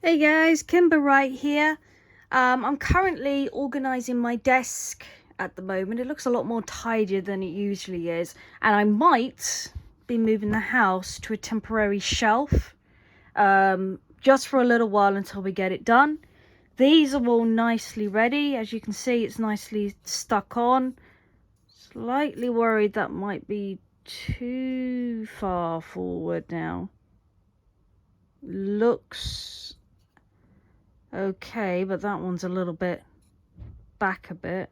Hey guys, Kimber right here. I'm currently organising my desk at the moment. It looks a lot more tidier than it usually is, and I might be moving the house to a temporary shelf just for a little while until we get it done. These are all nicely ready. As you can see, it's nicely stuck on. Slightly worried that might be too far forward now. Looks okay, but that one's a little bit back a bit.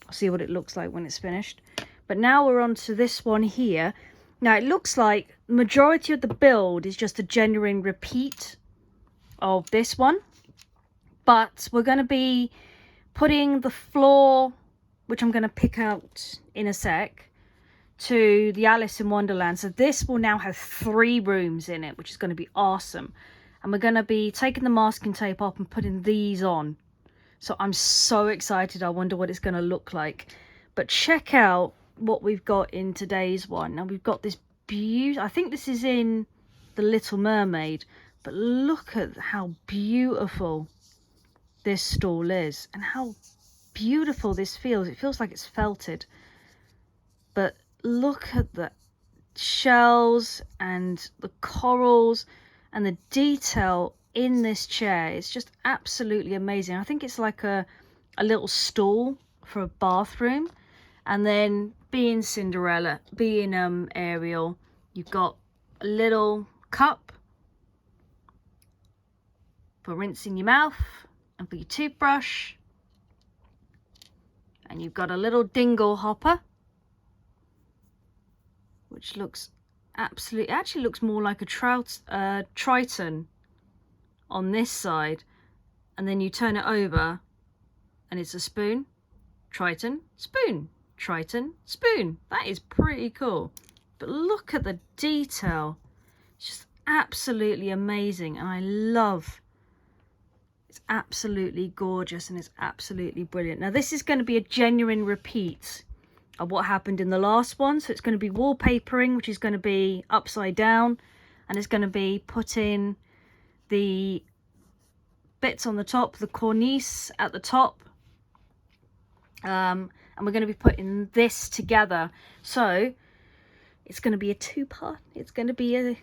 I'll see what it looks like when it's finished. But now we're on to this one here. Now it looks like the majority of the build is just a genuine repeat of this one, but we're going to be putting the floor, which I'm going to pick out in a sec, to the Alice in Wonderland. So this will now have 3 rooms in it, which is going to be awesome. And we're going to be taking the masking tape off and putting these on. So I'm so excited. I wonder what it's going to look like. But check out what we've got in today's one. Now we've got this beautiful, I think this is in The Little Mermaid. But look at how beautiful this stall is. And how beautiful this feels. It feels like it's felted. But look at the shells and the corals. And the detail in this chair is just absolutely amazing. I think it's like a little stool for a bathroom. And then being Cinderella, being Ariel, you've got a little cup for rinsing your mouth and for your toothbrush. And you've got a little dingle hopper, which looks absolutely, actually looks more like a Triton on this side, and then you turn it over and it's a spoon, Triton, spoon, Triton, spoon. That is pretty cool. But look at the detail. It's just absolutely amazing, and I love, it's absolutely gorgeous and it's absolutely brilliant. Now this is going to be a genuine repeat of what happened in the last one. So it's going to be wallpapering, which is going to be upside down, and it's going to be putting the bits on the top, the cornice at the top, and we're going to be putting this together. So it's going to be a 2-part. It's going to be an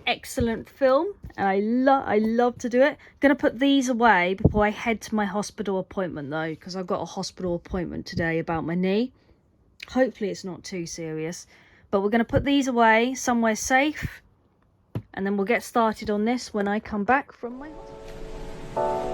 excellent film, and I love to do it. I'm going to put these away before I head to my hospital appointment though, because I've got a hospital appointment today about my knee. Hopefully it's not too serious, but we're going to put these away somewhere safe, and then we'll get started on this when I come back from my hospital.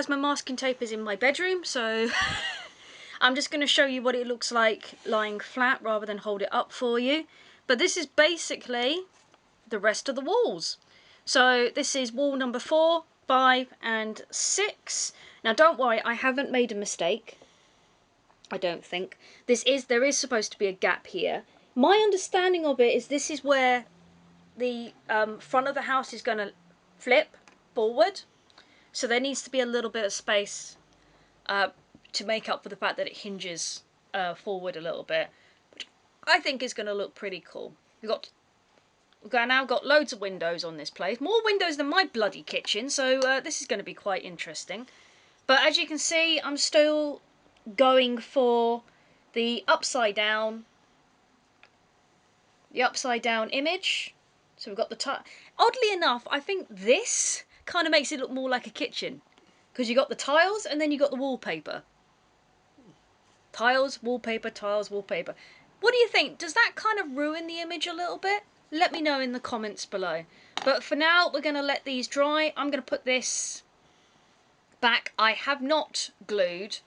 guys, my masking tape is in my bedroom, so I'm just going to show you what it looks like lying flat rather than hold it up for you. But this is basically the rest of the walls. So this is wall number 4, 5 and 6. Now don't worry, I haven't made a mistake. I don't think. There is supposed to be a gap here. My understanding of it is this is where the front of the house is going to flip forward. So there needs to be a little bit of space to make up for the fact that it hinges forward a little bit, which I think is going to look pretty cool. We've now got loads of windows on this place, more windows than my bloody kitchen, so this is going to be quite interesting. But as you can see, I'm still going for the upside down image. So we've got the oddly enough, I think this kind of makes it look more like a kitchen, because you got the tiles and then you got the wallpaper. Tiles, wallpaper, tiles, wallpaper. What do you think? Does that kind of ruin the image a little bit? Let me know in the comments below. But for now, we're going to let these dry. I'm going to put this back. I have not glued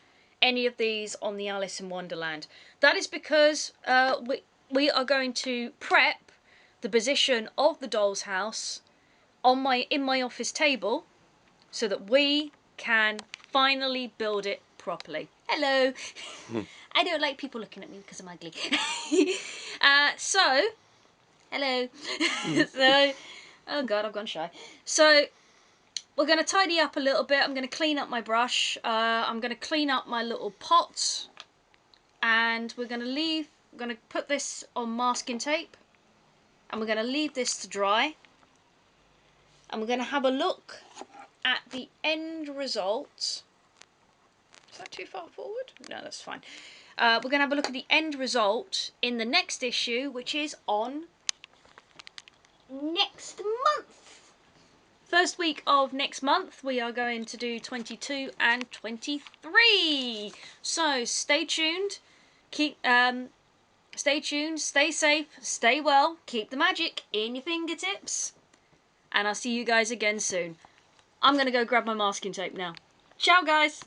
any of these on the Alice in Wonderland. That is because we are going to prep the position of the doll's house in my office table so that we can finally build it properly. Hello. I don't like people looking at me because I'm ugly. So, hello. So, oh God, I've gone shy. So, we're going to tidy up a little bit. I'm going to clean up my brush. I'm going to clean up my little pot. And we're going to put this on masking tape. And we're going to leave this to dry. And we're going to have a look at the end result. Is that too far forward? No, that's fine. We're going to have a look at the end result in the next issue, which is on next month. First week of next month, we are going to do 22 and 23. So stay tuned. Stay tuned. Stay safe. Stay well. Keep the magic in your fingertips. And I'll see you guys again soon. I'm going to go grab my masking tape now. Ciao, guys.